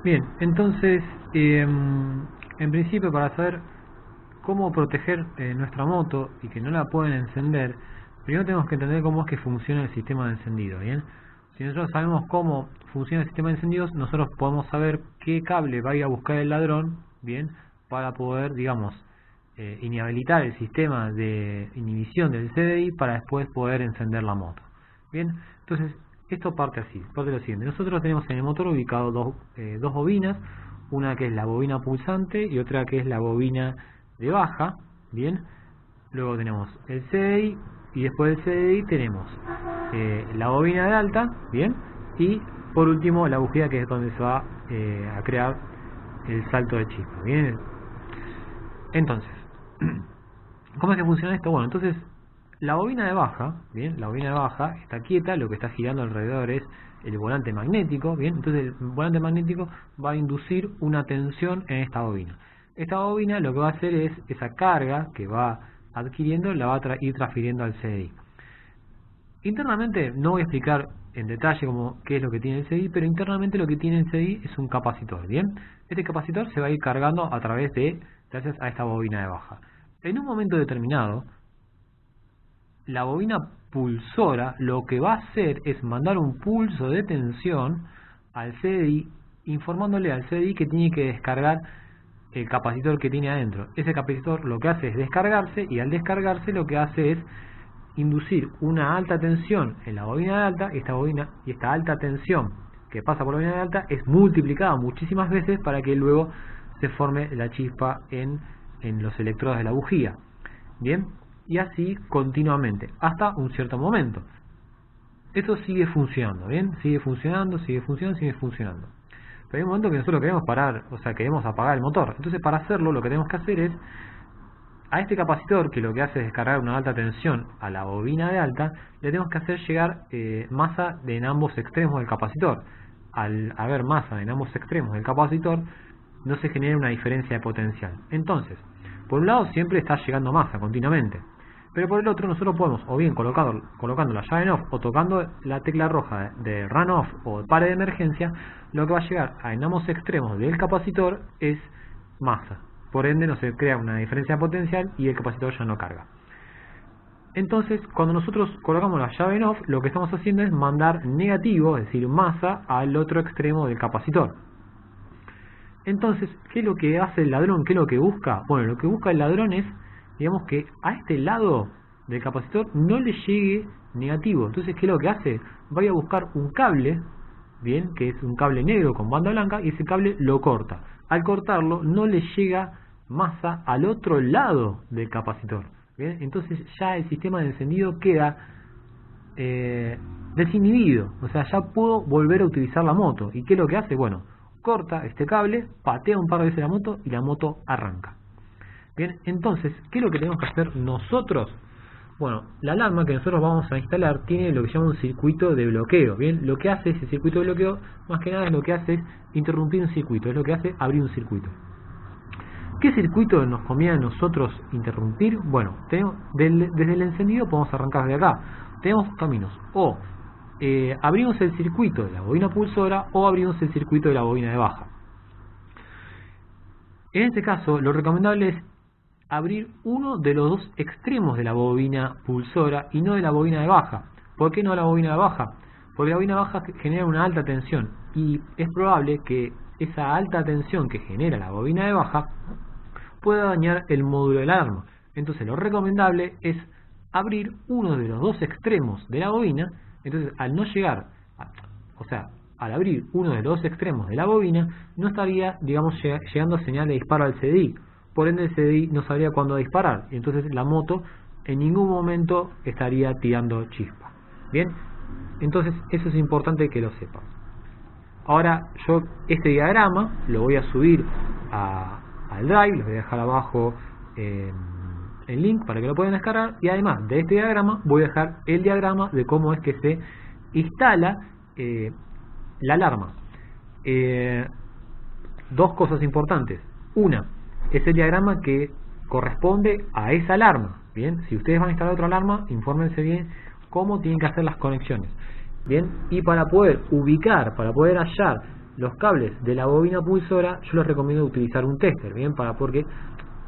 Bien, entonces, en principio, para saber cómo proteger nuestra moto y que no la pueden encender, primero tenemos que entender cómo es que funciona el sistema de encendido, ¿bien? Si nosotros sabemos cómo funciona el sistema de encendidos, nosotros podemos saber qué cable va a ir a buscar el ladrón, ¿bien? Para poder, digamos, inhabilitar el sistema de inhibición del CDI para después poder encender la moto. Bien, entonces esto parte así, parte de lo siguiente. Nosotros tenemos en el motor ubicado dos bobinas, una que es la bobina pulsante y otra que es la bobina de baja. Bien, luego tenemos el CDI y después del CDI tenemos la bobina de alta, bien, y por último la bujía, que es donde se va a crear el salto de chispa. Bien, entonces, ¿cómo es que funciona esto? Bueno, entonces la bobina de baja, bien, la bobina de baja está quieta, lo que está girando alrededor es el volante magnético, bien, entonces el volante magnético va a inducir una tensión en esta bobina. Esta bobina lo que va a hacer es esa carga que va adquiriendo la va a ir transfiriendo al CDI. Internamente no voy a explicar en detalle qué es lo que tiene el CDI, pero internamente lo que tiene el CDI es un capacitor, bien. Este capacitor se va a ir cargando a través gracias a esta bobina de baja. En un momento determinado, la bobina pulsora lo que va a hacer es mandar un pulso de tensión al CDI, informándole al CDI que tiene que descargar el capacitor que tiene adentro. Ese capacitor lo que hace es descargarse, y al descargarse lo que hace es inducir una alta tensión en la bobina de alta. Esta alta tensión que pasa por la bobina de alta es multiplicada muchísimas veces para que luego se forme la chispa en los electrodos de la bujía. Bien, y así continuamente, hasta un cierto momento. Eso sigue funcionando, ¿bien? Sigue funcionando. Pero hay un momento que nosotros queremos parar, o sea, queremos apagar el motor. Entonces, para hacerlo, lo que tenemos que hacer es, a este capacitor, que lo que hace es descargar una alta tensión a la bobina de alta, le tenemos que hacer llegar masa en ambos extremos del capacitor. Al haber masa en ambos extremos del capacitor, no se genera una diferencia de potencial. Entonces, por un lado siempre está llegando masa continuamente, pero por el otro nosotros podemos, o bien colocando la llave en off, o tocando la tecla roja de run off o pare de emergencia, lo que va a llegar en ambos extremos del capacitor es masa. Por ende no se crea una diferencia de potencial y el capacitor ya no carga. Entonces, cuando nosotros colocamos la llave en off, lo que estamos haciendo es mandar negativo, es decir, masa, al otro extremo del capacitor. Entonces, ¿qué es lo que hace el ladrón? ¿Qué es lo que busca? Bueno, lo que busca el ladrón es, digamos, que a este lado del capacitor no le llegue negativo. Entonces, ¿qué es lo que hace? Va a buscar un cable, bien, que es un cable negro con banda blanca, y ese cable lo corta. Al cortarlo, no le llega masa al otro lado del capacitor. ¿Bien? Entonces ya el sistema de encendido queda desinhibido. O sea, ya puedo volver a utilizar la moto. ¿Y qué es lo que hace? Bueno, corta este cable, patea un par de veces la moto y la moto arranca. Bien, entonces, ¿qué es lo que tenemos que hacer nosotros? Bueno, la alarma que nosotros vamos a instalar tiene lo que se llama un circuito de bloqueo. Bien, lo que hace ese circuito de bloqueo, más que nada, es lo que hace es interrumpir un circuito, es lo que hace abrir un circuito. ¿Qué circuito nos conviene a nosotros interrumpir? Bueno, desde el encendido podemos arrancar de acá. Tenemos dos caminos: o abrimos el circuito de la bobina pulsora, o abrimos el circuito de la bobina de baja. En este caso, lo recomendable es abrir uno de los dos extremos de la bobina pulsora y no de la bobina de baja. ¿Por qué no la bobina de baja? Porque la bobina baja genera una alta tensión, y es probable que esa alta tensión que genera la bobina de baja pueda dañar el módulo de alarma. Entonces lo recomendable es abrir uno de los dos extremos de la bobina. Entonces, al no llegar, al abrir uno de los dos extremos de la bobina, no estaría, digamos, llegando señal de disparo al CDI. Por ende, el CDI no sabría cuándo disparar, y entonces la moto en ningún momento estaría tirando chispa. Bien, entonces eso es importante que lo sepas. Ahora yo este diagrama lo voy a subir al Drive, les voy a dejar abajo el link para que lo puedan descargar, y además de este diagrama voy a dejar el diagrama de cómo es que se instala la alarma. Dos cosas importantes. Una, es el diagrama que corresponde a esa alarma. Bien, si ustedes van a instalar otra alarma, infórmense bien cómo tienen que hacer las conexiones. Bien, y para poder ubicar, para poder hallar los cables de la bobina pulsora yo les recomiendo utilizar un tester, bien, porque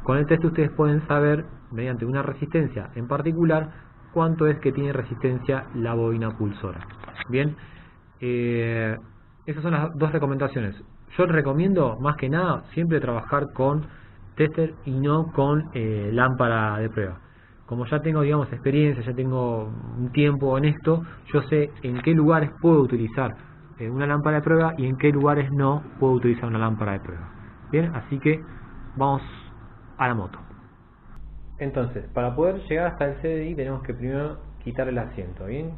con el tester ustedes pueden saber mediante una resistencia en particular cuánto es que tiene resistencia la bobina pulsora. Bien, esas son las dos recomendaciones. Yo les recomiendo más que nada siempre trabajar con tester y no con lámpara de prueba. Como ya tengo, digamos, experiencia, ya tengo un tiempo en esto, yo sé en qué lugares puedo utilizar una lámpara de prueba y en qué lugares no puedo utilizar una lámpara de prueba. Bien, así que vamos a la moto. Entonces, para poder llegar hasta el CDI tenemos que primero quitar el asiento. Bien,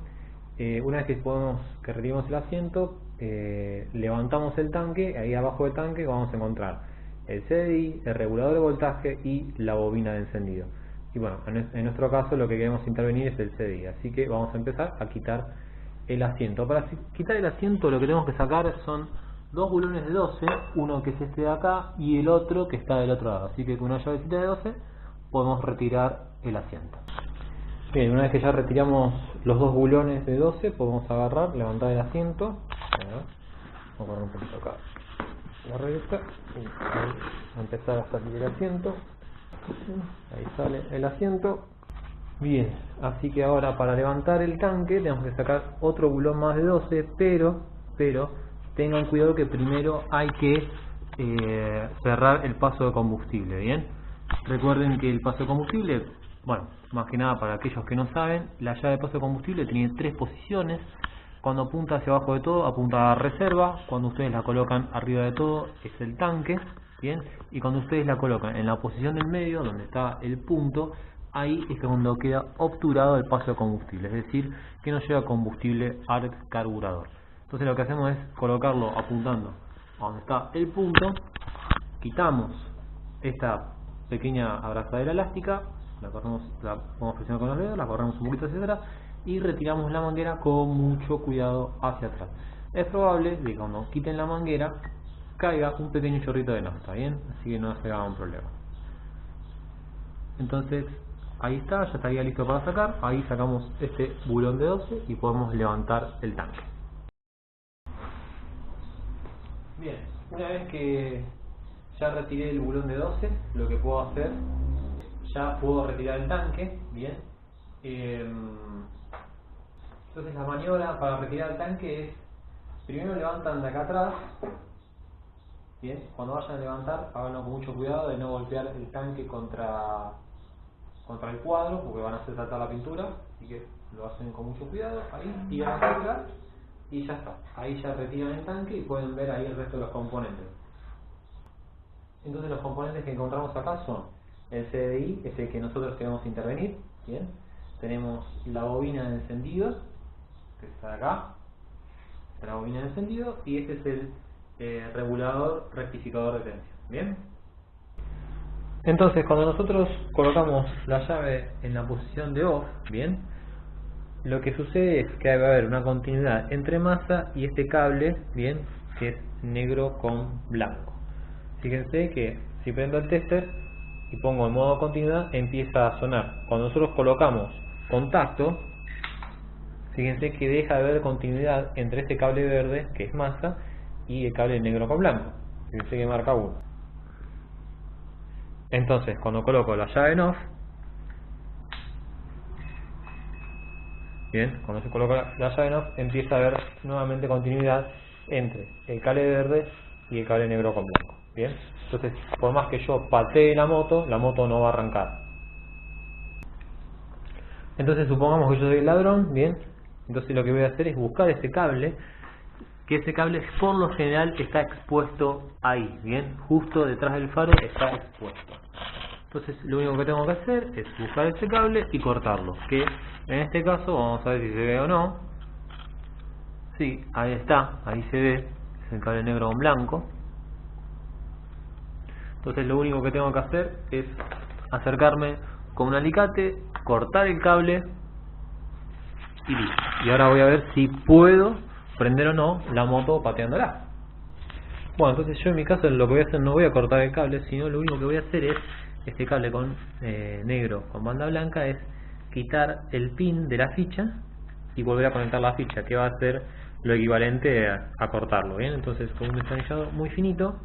una vez que retiremos el asiento, levantamos el tanque. Ahí abajo del tanque vamos a encontrar el CDI, el regulador de voltaje y la bobina de encendido. Y bueno, en nuestro caso lo que queremos intervenir es el CDI, así que vamos a empezar a quitar el asiento. Para quitar el asiento lo que tenemos que sacar son dos bulones de 12, uno que es este de acá y el otro que está del otro lado, así que con una llavecita de 12 podemos retirar el asiento. Bien, una vez que ya retiramos los dos bulones de 12 podemos agarrar, levantar el asiento. Vamos a poner un poquito acá la revista y a empezar a salir el asiento. Ahí sale el asiento. Bien, así que ahora para levantar el tanque tenemos que sacar otro bulón más de 12, pero tengan cuidado que primero hay que cerrar el paso de combustible. Bien, recuerden que el paso de combustible, bueno, más que nada para aquellos que no saben, la llave de paso de combustible tiene tres posiciones. Cuando apunta hacia abajo de todo, apunta a reserva. Cuando ustedes la colocan arriba de todo, es el tanque. Bien, y cuando ustedes la colocan en la posición del medio, donde está el punto, ahí es cuando queda obturado el paso de combustible, es decir, que no llega combustible al carburador. Entonces lo que hacemos es colocarlo apuntando a donde está el punto, quitamos esta pequeña abrazadera elástica, la vamos presionando con los dedos, la corremos un poquito hacia atrás y retiramos la manguera con mucho cuidado hacia atrás. Es probable que cuando quiten la manguera caiga un pequeño chorrito de nafta, bien, así que no se haga un problema. Entonces ahí está, ya estaría listo para sacar. Ahí sacamos este bulón de 12 y podemos levantar el tanque. Bien, una vez que ya retiré el bulón de 12, lo que puedo hacer, ya puedo retirar el tanque. Bien, entonces la maniobra para retirar el tanque es: primero levantan de acá atrás. Bien, cuando vayan a levantar, háganlo con mucho cuidado de no golpear el tanque contra el cuadro, porque van a hacer saltar la pintura, así que lo hacen con mucho cuidado. Ahí tiran hacia atrás y ya está. Ahí ya retiran el tanque y pueden ver ahí el resto de los componentes. Entonces los componentes que encontramos acá son el CDI, es el que nosotros queremos intervenir. Bien, tenemos la bobina de encendido, que está acá, la bobina de encendido, y este es el regulador rectificador de tensión. Bien, entonces cuando nosotros colocamos la llave en la posición de off, bien, lo que sucede es que va a haber una continuidad entre masa y este cable, bien, que es negro con blanco. Fíjense que si prendo el tester y pongo en modo continuidad, empieza a sonar. Cuando nosotros colocamos contacto, fíjense que deja de haber continuidad entre este cable verde, que es masa, y el cable negro con blanco. Fíjense que marca 1. Entonces cuando coloco la llave en off, bien, cuando se coloca la llave en off, empieza a haber nuevamente continuidad entre el cable verde y el cable negro con blanco. Bien, entonces por más que yo patee la moto no va a arrancar. Entonces supongamos que yo soy el ladrón, bien, entonces lo que voy a hacer es buscar ese cable, que ese cable por lo general está expuesto ahí, bien, justo detrás del faro está expuesto. Entonces lo único que tengo que hacer es buscar ese cable y cortarlo, que en este caso vamos a ver si se ve o no. Sí, ahí está, ahí se ve, es el cable negro con blanco. Entonces lo único que tengo que hacer es acercarme con un alicate, cortar el cable y listo. Y ahora voy a ver si puedo prender o no la moto pateándola. Bueno, entonces yo en mi caso lo que voy a hacer, no voy a cortar el cable, sino lo único que voy a hacer es, este cable con negro con banda blanca, es quitar el pin de la ficha y volver a conectar la ficha, que va a ser lo equivalente a cortarlo, ¿bien? Entonces con un destornillador muy finito,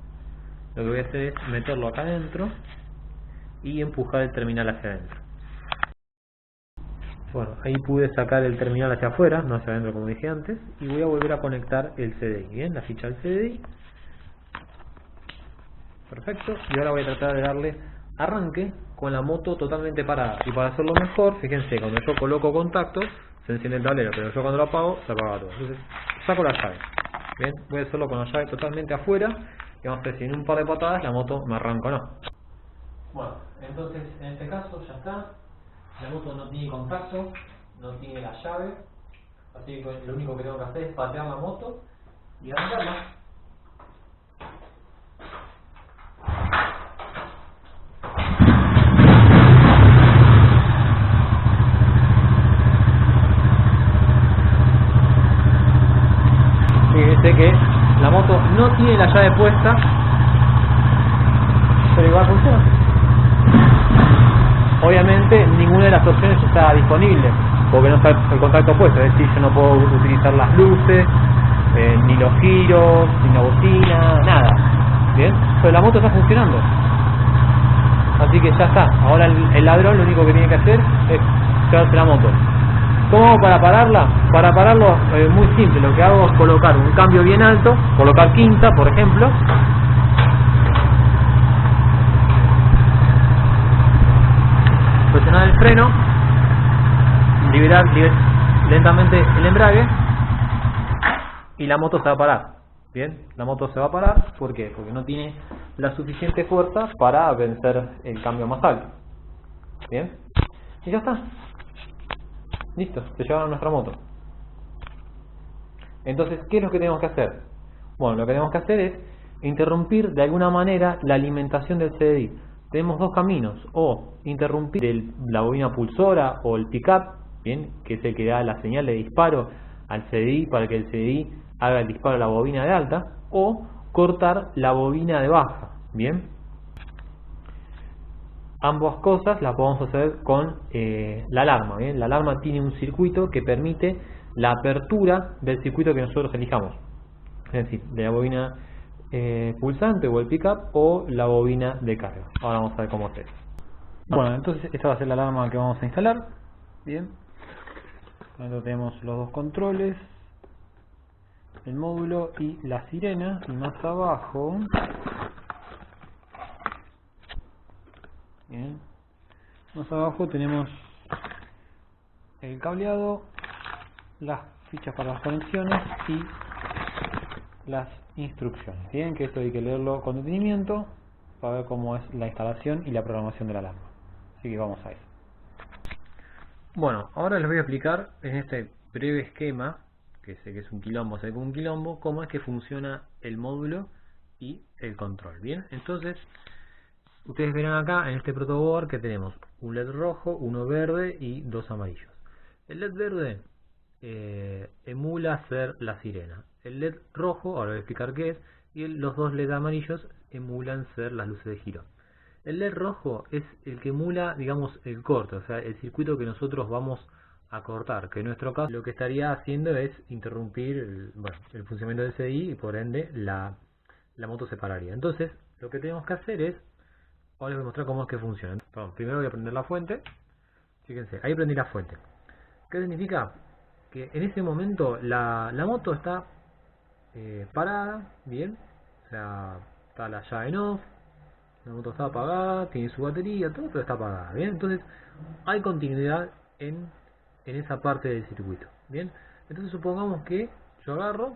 lo que voy a hacer es meterlo acá adentro y empujar el terminal hacia adentro. Bueno, ahí pude sacar el terminal hacia afuera, no hacia adentro como dije antes, y voy a volver a conectar el CDI, ¿bien? La ficha del CDI. Perfecto, y ahora voy a tratar de darle arranque con la moto totalmente parada. Y para hacerlo mejor, fíjense, cuando yo coloco contactos, se enciende el tablero, pero yo cuando lo apago, se apaga todo. Entonces, saco la llave. Bien, voy a hacerlo con la llave totalmente afuera, y vamos a ver si en un par de patadas la moto me arranca o no. Bueno, entonces en este caso ya está. La moto no tiene contacto, no tiene la llave, así que lo único que tengo que hacer es patear la moto y arrancarla. Fíjense que la moto no tiene la llave puesta, pero igual funciona. Obviamente ninguna de las opciones está disponible porque no está el contacto puesto, es decir, yo no puedo utilizar las luces, ni los giros, ni la bocina, nada. Bien, pero la moto está funcionando, así que ya está. Ahora el ladrón lo único que tiene que hacer es llevarse la moto. ¿Cómo hago para pararla? Para pararlo muy simple, lo que hago es colocar un cambio bien alto, colocar quinta por ejemplo, presionar el freno, liberar lentamente el embrague y la moto se va a parar. Bien, la moto se va a parar, ¿por qué? Porque no tiene la suficiente fuerza para vencer el cambio más alto. Bien, y ya está. Listo, se llevaron nuestra moto. Entonces, ¿qué es lo que tenemos que hacer? Bueno, lo que tenemos que hacer es interrumpir de alguna manera la alimentación del CDI. Tenemos dos caminos: o interrumpir la bobina pulsora o el pickup, bien, que es el que da la señal de disparo al CDI para que el CDI haga el disparo a la bobina de alta, o cortar la bobina de baja, bien. Ambas cosas las podemos hacer con la alarma, bien. La alarma tiene un circuito que permite la apertura del circuito que nosotros elijamos, es decir, de la bobina pulsante o el pickup o la bobina de carga. Ahora vamos a ver cómo hacer. Bueno, entonces esta va a ser la alarma que vamos a instalar. Bien, entonces tenemos los dos controles, el módulo y la sirena, y más abajo, bien, más abajo tenemos el cableado, las fichas para las conexiones y las instrucciones. Bien, que esto hay que leerlo con detenimiento para ver cómo es la instalación y la programación de la alarma. Así que vamos a eso. Bueno, ahora les voy a explicar en este breve esquema, que sé que es un quilombo, sé que es un quilombo, cómo es que funciona el módulo y el control. Bien, entonces ustedes verán acá en este protoboard que tenemos un LED rojo, uno verde y dos amarillos. El LED verde emula ser la sirena. El LED rojo, ahora voy a explicar qué es, y los dos LED amarillos emulan ser las luces de giro. El LED rojo es el que emula, digamos, el corte, o sea, el circuito que nosotros vamos a cortar, que en nuestro caso lo que estaría haciendo es interrumpir el funcionamiento del CDI y por ende la moto se pararía. Entonces, lo que tenemos que hacer es, ahora les voy a mostrar cómo es que funciona. Perdón, primero voy a prender la fuente. Fíjense, ahí prendí la fuente. ¿Qué significa? Que en ese momento la moto está parada, bien, o sea, está la llave en off, la moto está apagada, tiene su batería, todo, pero está apagada, bien. Entonces hay continuidad en esa parte del circuito, bien. Entonces supongamos que yo agarro,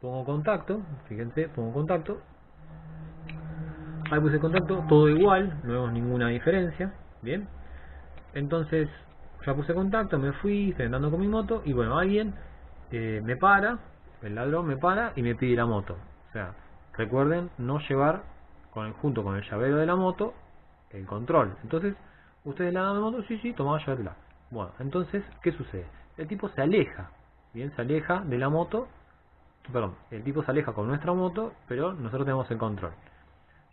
pongo contacto, fíjense, pongo contacto, ahí puse contacto, todo igual, no vemos ninguna diferencia, bien. Entonces ya puse contacto, me fui, estoy andando con mi moto y bueno, alguien me para, el ladrón me para y me pide la moto. O sea, recuerden no llevar junto con el llavero de la moto el control. Entonces, ustedes le dan la moto, sí, toma, llévatela. Bueno, entonces, ¿qué sucede? El tipo se aleja, bien, se aleja de la moto, perdón, el tipo se aleja con nuestra moto, pero nosotros tenemos el control.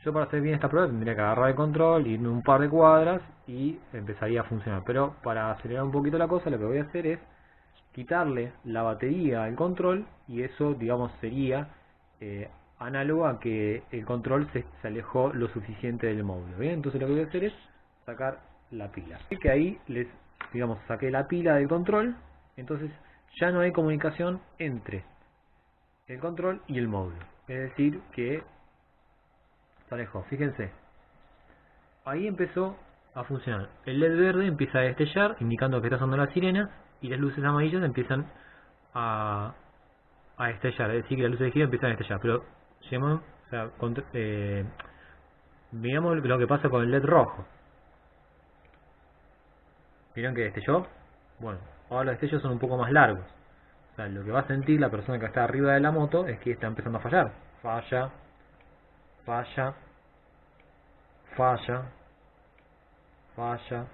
Yo para hacer bien esta prueba tendría que agarrar el control, irme un par de cuadras y empezaría a funcionar. Pero para acelerar un poquito la cosa, lo que voy a hacer es quitarle la batería al control, y eso, digamos, sería análogo a que el control se alejó lo suficiente del módulo. Bien, entonces lo que voy a hacer es sacar la pila. Así que ahí digamos, saqué la pila del control, entonces ya no hay comunicación entre el control y el módulo. Es decir, que se alejó. Fíjense, ahí empezó a funcionar. El LED verde empieza a destellar, indicando que está sonando la sirena, y las luces amarillas empiezan a destellar, es decir, que las luces de giro empiezan a destellar. Pero veamos lo que pasa con el LED rojo. ¿Vieron que destelló? Bueno, ahora los destellos son un poco más largos. O sea, lo que va a sentir la persona que está arriba de la moto es que está empezando a fallar. Falla, falla, falla, falla,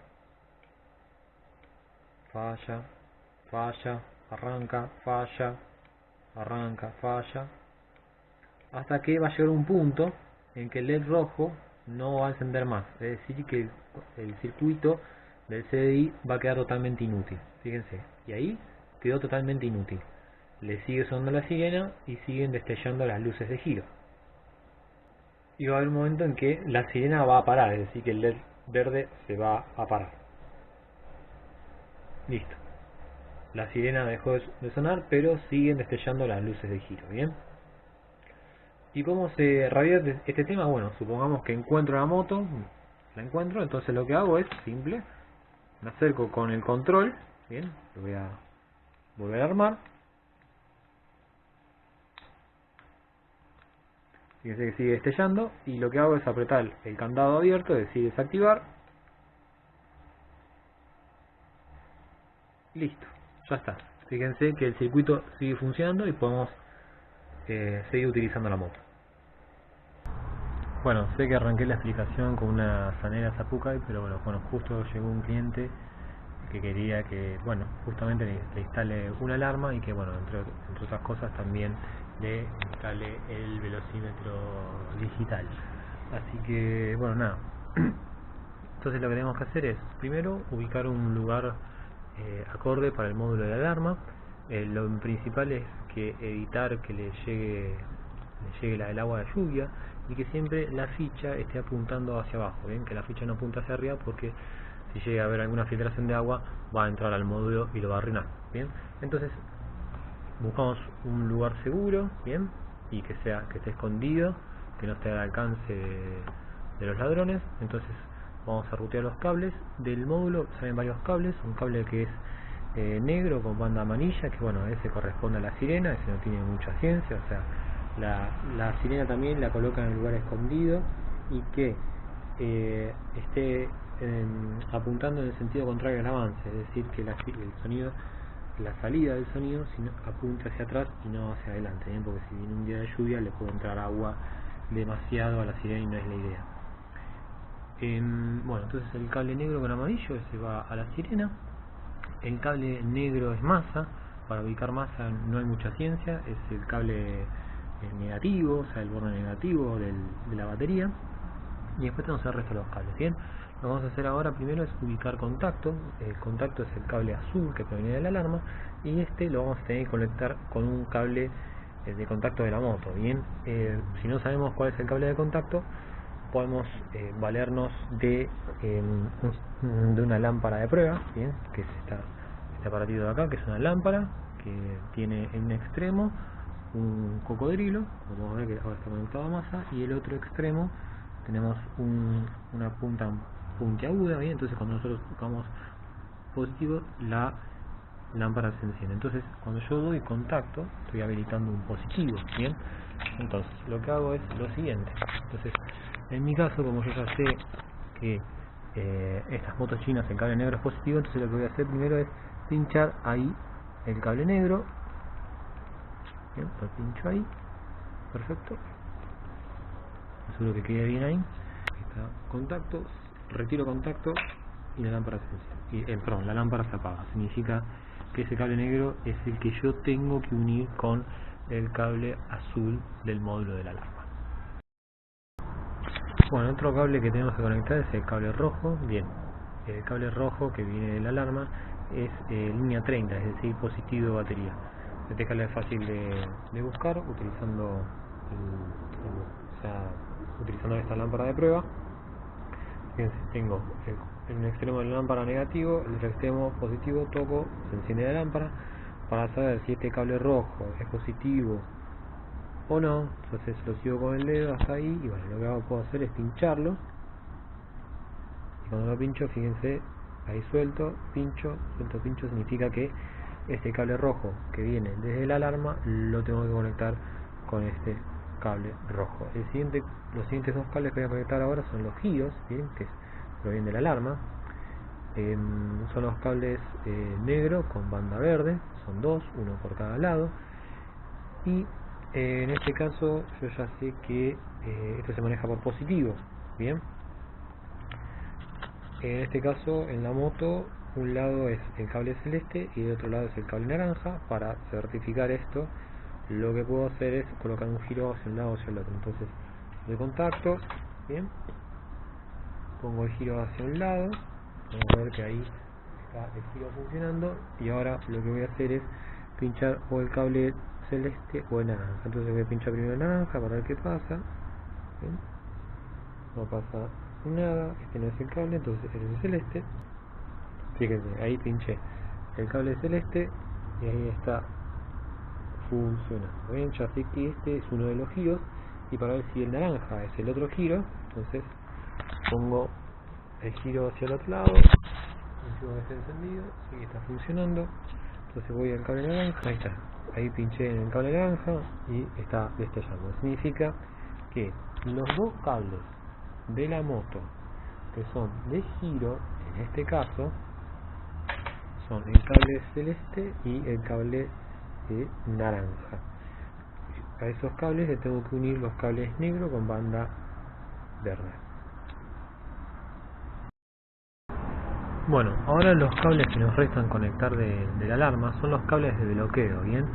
falla, falla, arranca, falla, arranca, falla, hasta que va a llegar un punto en que el LED rojo no va a encender más. Es decir, que el circuito del CDI va a quedar totalmente inútil. Fíjense, y ahí quedó totalmente inútil. Le sigue sonando la sirena y siguen destellando las luces de giro. Y va a haber un momento en que la sirena va a parar, es decir, que el LED verde se va a parar. Listo. La sirena dejó de sonar, pero siguen destellando las luces de giro. Bien. ¿Y cómo se revierte este tema? Bueno, supongamos que encuentro la moto, la encuentro, entonces lo que hago es simple. Me acerco con el control, bien, lo voy a volver a armar. Fíjense que sigue destellando, y lo que hago es apretar el candado abierto, es decir, desactivar. Listo, ya está. Fíjense que el circuito sigue funcionando y podemos seguir utilizando la moto. Bueno, sé que arranqué la explicación con una sanera Sapucay, pero bueno, justo llegó un cliente que quería que, bueno, justamente le instale una alarma, y que, bueno, entre otras cosas también le instale el velocímetro digital. Así que, bueno, nada. Entonces lo que tenemos que hacer es, primero, ubicar un lugar acorde para el módulo de alarma. Lo principal es que evitar que le llegue el agua de lluvia, y que siempre la ficha esté apuntando hacia abajo, bien, que la ficha no apunta hacia arriba, porque si llega a haber alguna filtración de agua va a entrar al módulo y lo va a arruinar. Bien, entonces buscamos un lugar seguro, bien, y que esté escondido, que no esté al alcance de los ladrones. Entonces vamos a rutear los cables del módulo. Salen varios cables, un cable que es negro con banda amarilla, que, bueno, ese corresponde a la sirena, ese no tiene mucha ciencia. O sea, la sirena también la coloca en el lugar escondido, y que esté apuntando en el sentido contrario al avance, es decir, que el sonido, la salida del sonido, apunte hacia atrás y no hacia adelante, ¿bien? Porque si viene un día de lluvia le puede entrar agua demasiado a la sirena y no es la idea. Bueno, entonces el cable negro con amarillo se va a la sirena. El cable negro es masa. Para ubicar masa no hay mucha ciencia, es el cable negativo, o sea, el borde negativo de la batería. Y después tenemos el resto de los cables. Bien, lo que vamos a hacer ahora primero es ubicar contacto. El contacto es el cable azul que proviene de la alarma, y este lo vamos a tener que conectar con un cable de contacto de la moto. Bien, si no sabemos cuál es el cable de contacto, podemos valernos de una lámpara de prueba, bien, que es este aparatito de acá, que es una lámpara que tiene en un extremo un cocodrilo, como ven que ahora está conectado a masa, y el otro extremo tenemos una punta puntiaguda, bien. Entonces cuando nosotros tocamos positivo, la lámpara se enciende. Entonces cuando yo doy contacto, estoy habilitando un positivo, bien. Entonces lo que hago es lo siguiente. Entonces, en mi caso, como yo ya sé que estas motos chinas el cable negro es positivo, entonces lo que voy a hacer primero es pinchar ahí el cable negro. Bien, lo pincho ahí, perfecto, aseguro que quede bien ahí. Está contacto, retiro contacto y la lámpara la lámpara se apaga. Significa que ese cable negro es el que yo tengo que unir con el cable azul del módulo de la alarma. Bueno, otro cable que tenemos que conectar es el cable rojo. Bien, el cable rojo que viene de la alarma es línea 30, es decir, positivo batería. Este cable es fácil de buscar utilizando utilizando esta lámpara de prueba. Fíjense, tengo en un extremo de la lámpara negativo, el otro extremo positivo, toco, se enciende la lámpara para saber si este cable rojo es positivo o no. Entonces lo sigo con el dedo hasta ahí y bueno, lo que puedo hacer es pincharlo, y cuando lo pincho, fíjense, ahí suelto, pincho, significa que este cable rojo que viene desde la alarma lo tengo que conectar con este cable rojo. Los siguientes dos cables que voy a conectar ahora son los giros, ¿bien? Que provienen de la alarma. Son los cables negro con banda verde, son dos, uno por cada lado, y en este caso yo ya sé que esto se maneja por positivo, bien. En este caso, en la moto, un lado es el cable celeste y el otro lado es el cable naranja. Para certificar esto, lo que puedo hacer es colocar un giro hacia un lado o hacia el otro. Entonces, de contacto, bien, pongo el giro hacia un lado, vamos a ver que ahí está el giro funcionando, y ahora lo que voy a hacer es pinchar o el cable celeste o el naranja. Entonces voy a pinchar primero el naranja para ver qué pasa. ¿Bien? No pasa nada, este no es el cable, entonces este es el celeste. Fíjense, ahí pinché el cable celeste y ahí está funcionando. Bien, ya sé que este es uno de los giros, y para ver si el naranja es el otro giro, entonces pongo el giro hacia el otro lado, confirmo que está encendido, sí, está funcionando. Entonces voy al cable naranja, ahí está, ahí pinché en el cable naranja y está destellando. Significa que los dos cables de la moto que son de giro, en este caso, son el cable celeste y el cable naranja. A esos cables le tengo que unir los cables negro con banda verde. Bueno, ahora los cables que nos restan conectar de la alarma son los cables de bloqueo, ¿bien?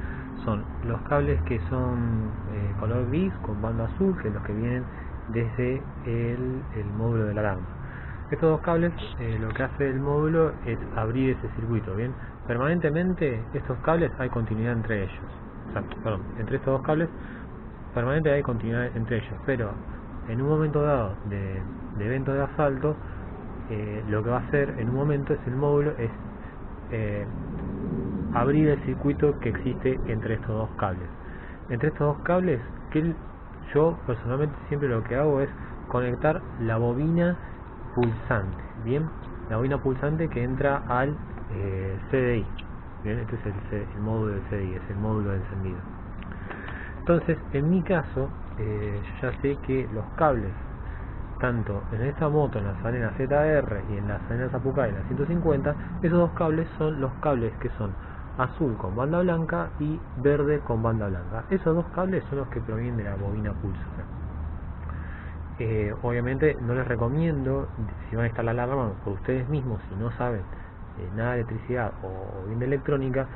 Son los cables que son color gris con banda azul, que son los que vienen desde el módulo de la alarma. Estos dos cables, lo que hace el módulo es abrir ese circuito, ¿bien? Permanentemente estos cables hay continuidad entre ellos. O sea, perdón, entre estos dos cables permanentemente hay continuidad entre ellos, pero en un momento dado de evento de asalto, lo que va a hacer en un momento es el módulo es abrir el circuito que existe entre estos dos cables. Entre estos dos cables, que yo personalmente siempre lo que hago es conectar la bobina pulsante, bien, la bobina pulsante que entra al CDI, bien, este es el módulo del CDI, es el módulo de encendido. Entonces, en mi caso, yo ya sé que los cables, tanto en esta moto, en la Salena ZR y en la Salena Zapucay, en la 150, esos dos cables son los cables que son azul con banda blanca y verde con banda blanca. Esos dos cables son los que provienen de la bobina pulsada. Obviamente no les recomiendo, si van a instalar la alarma por ustedes mismos, si no saben nada de electricidad o bien de electrónica,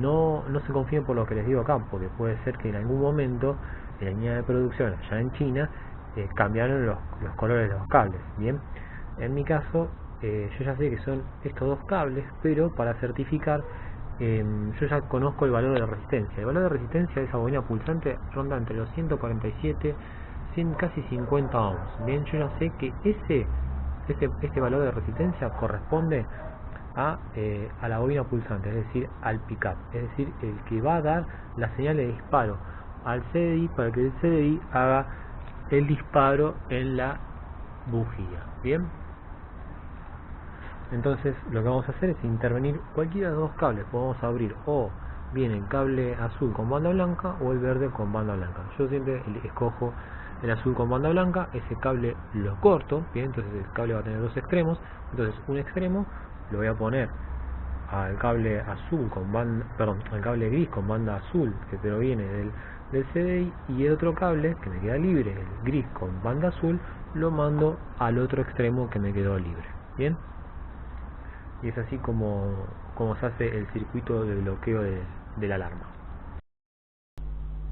no se confíen por lo que les digo acá, porque puede ser que en algún momento en la línea de producción allá en China cambiaron los colores de los cables. Bien, en mi caso yo ya sé que son estos dos cables, pero para certificar yo ya conozco el valor de la resistencia. El valor de resistencia de esa bobina pulsante ronda entre los 147, casi 50 ohms. Bien, yo ya sé que este valor de resistencia corresponde a la bobina pulsante, es decir, al pickup, es decir, el que va a dar la señal de disparo al CDI para que el CDI haga el disparo en la bujía. Bien, entonces lo que vamos a hacer es intervenir cualquiera de los dos cables. Podemos abrir o bien el cable azul con banda blanca o el verde con banda blanca. Yo siempre escojo el azul con banda blanca. Ese cable lo corto, bien, entonces el cable va a tener dos extremos. Entonces un extremo lo voy a poner al cable azul con banda, al cable gris con banda azul que proviene del CDI, y el otro cable que me queda libre, el gris con banda azul, lo mando al otro extremo que me quedó libre. Bien, y es así como se hace el circuito de bloqueo de la alarma.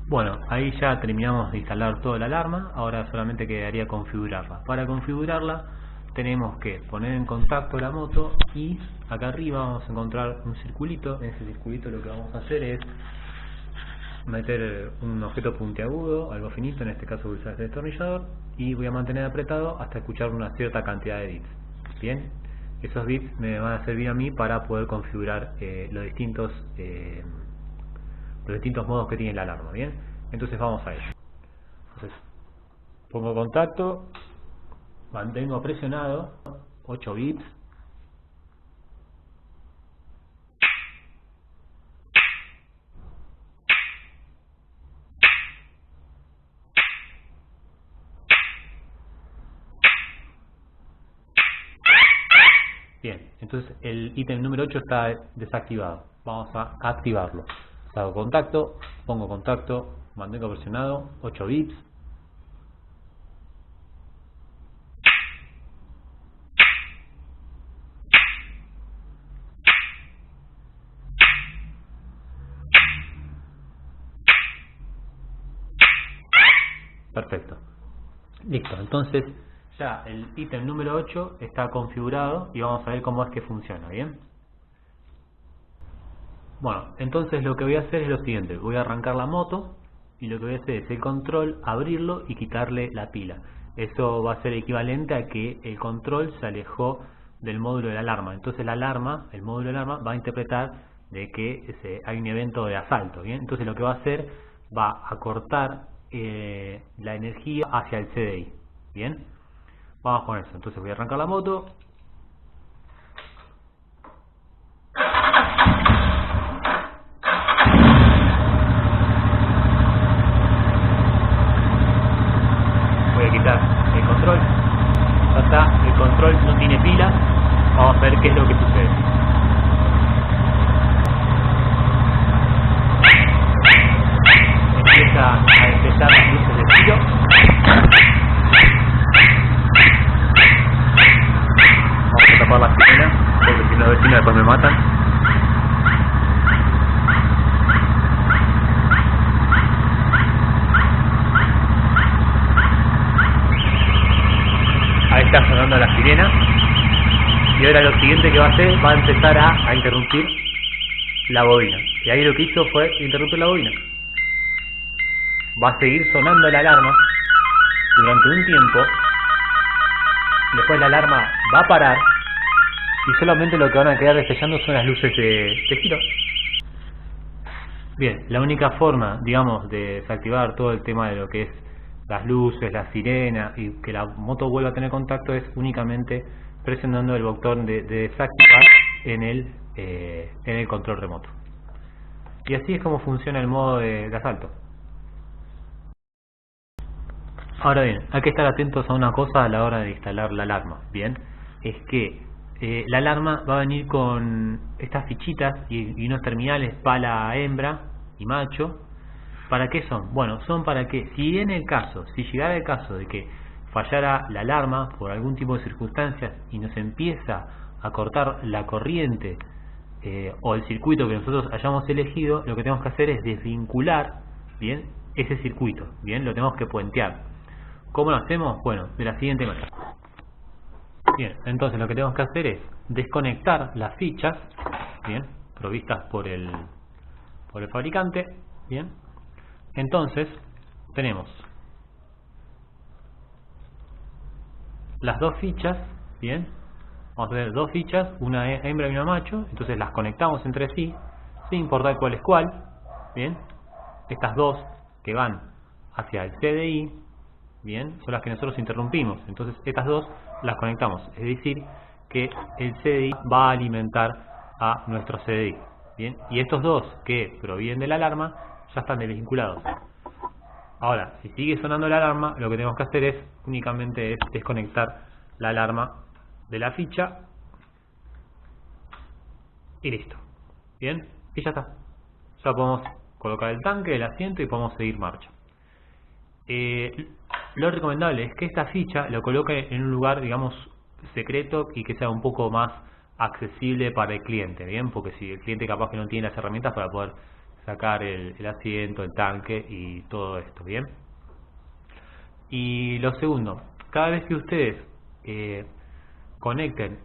Bueno, ahí ya terminamos de instalar toda la alarma. Ahora solamente quedaría configurarla. Para configurarla tenemos que poner en contacto la moto y acá arriba vamos a encontrar un circulito. En ese circulito lo que vamos a hacer es meter un objeto puntiagudo, algo finito, en este caso voy a usar este destornillador, y voy a mantener apretado hasta escuchar una cierta cantidad de bits. Bien, esos bits me van a servir a mí para poder configurar los distintos modos que tiene la alarma. Bien, entonces vamos a ello. Entonces pongo contacto, mantengo presionado 8 bits. Bien, entonces el ítem número 8 está desactivado. Vamos a activarlo. Hago contacto, pongo contacto, mantengo presionado 8 bits. Perfecto. Listo, entonces ya el ítem número 8 está configurado y vamos a ver cómo es que funciona. Bien. Bueno, entonces lo que voy a hacer es lo siguiente. Voy a arrancar la moto y lo que voy a hacer es el control, abrirlo y quitarle la pila. Eso va a ser equivalente a que el control se alejó del módulo de la alarma. Entonces el módulo de la alarma va a interpretar de que hay un evento de asalto. Bien, entonces lo que va a hacer va a cortar la energía hacia el CDI. Bien, vamos con eso. Entonces voy a arrancar la moto. Voy a quitar el control. Ya está, el control no tiene pila. Vamos a ver qué es lo que sucede. Empieza a empezar las luces de tiro. Vamos a tapar la sirena, porque si no los vecinos después me matan. Ahí está sonando la sirena. Y ahora lo siguiente que va a hacer, va a empezar a interrumpir la bobina. Y ahí lo que hizo fue interrumpir la bobina. Va a seguir sonando la alarma durante un tiempo. Después la alarma va a parar y solamente lo que van a quedar destellando son las luces de giro. Bien, la única forma, digamos, de desactivar todo el tema de lo que es las luces, la sirena y que la moto vuelva a tener contacto es únicamente presionando el botón de desactivar en el control remoto. Y así es como funciona el modo de asalto. Ahora bien, hay que estar atentos a una cosa a la hora de instalar la alarma. Bien, es que la alarma va a venir con estas fichitas y unos terminales pala hembra y macho. ¿Para qué son? Bueno, son para que si llegara el caso de que fallara la alarma por algún tipo de circunstancias y nos empieza a cortar la corriente o el circuito que nosotros hayamos elegido, lo que tenemos que hacer es desvincular bien ese circuito. Bien, lo tenemos que puentear. ¿Cómo lo hacemos? Bueno, de la siguiente manera. Bien, entonces lo que tenemos que hacer es desconectar las fichas, bien, provistas por el fabricante, bien. Entonces tenemos las dos fichas, bien. Vamos a tener dos fichas, una hembra y una macho, entonces las conectamos entre sí, sin importar cuál es cuál, bien. Estas dos que van hacia el CDI, bien, son las que nosotros interrumpimos. Entonces estas dos las conectamos, es decir que el CDI va a alimentar a nuestro CDI, bien, y estos dos que provienen de la alarma ya están desvinculados. Ahora, si sigue sonando la alarma, lo que tenemos que hacer es únicamente desconectar la alarma de la ficha y listo. Bien, y ya está. Ya podemos colocar el tanque, el asiento y podemos seguir marcha. Lo recomendable es que esta ficha lo coloque en un lugar, digamos, secreto y que sea un poco más accesible para el cliente, bien, porque si el cliente capaz que no tiene las herramientas para poder sacar el asiento, el tanque y todo esto, bien. Y lo segundo, cada vez que ustedes conecten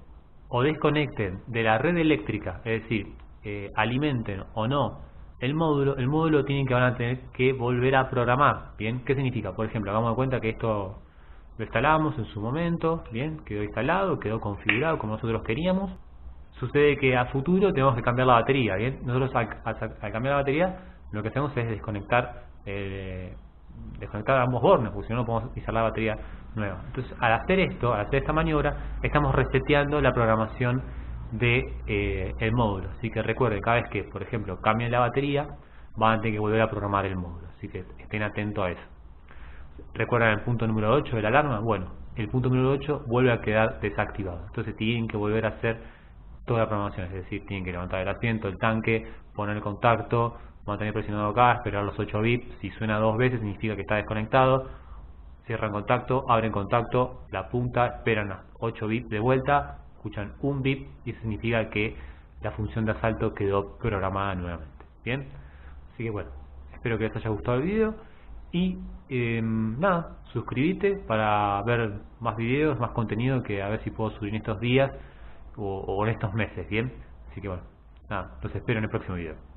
o desconecten de la red eléctrica, es decir, alimenten o no el módulo tienen que van a tener que volver a programar. Bien, ¿qué significa? Por ejemplo, hagamos de cuenta que esto lo instalamos en su momento, bien, quedó instalado, quedó configurado como nosotros queríamos. Sucede que a futuro tenemos que cambiar la batería, bien. Nosotros al cambiar la batería, lo que hacemos es desconectar ambos bornes, porque si no, no podemos instalar la batería nueva. Entonces, al hacer esta maniobra, estamos reseteando la programación de el módulo. Así que recuerden, cada vez que, por ejemplo, cambien la batería, van a tener que volver a programar el módulo. Así que estén atentos a eso. ¿Recuerdan el punto número 8 de la alarma? Bueno, el punto número 8 vuelve a quedar desactivado. Entonces tienen que volver a hacer toda la programación, es decir, tienen que levantar el asiento, el tanque, poner el contacto, mantener presionado acá, esperar los 8 bits. Si suena 2 veces significa que está desconectado. Cierran contacto, abren contacto, la punta, esperan las 8 bits de vuelta, escuchan un bip y eso significa que la función de asalto quedó programada nuevamente. Bien, así que bueno, espero que les haya gustado el video y nada, suscríbete para ver más videos, más contenido que a ver si puedo subir en estos días o en estos meses. Bien, así que bueno, nada, los espero en el próximo video.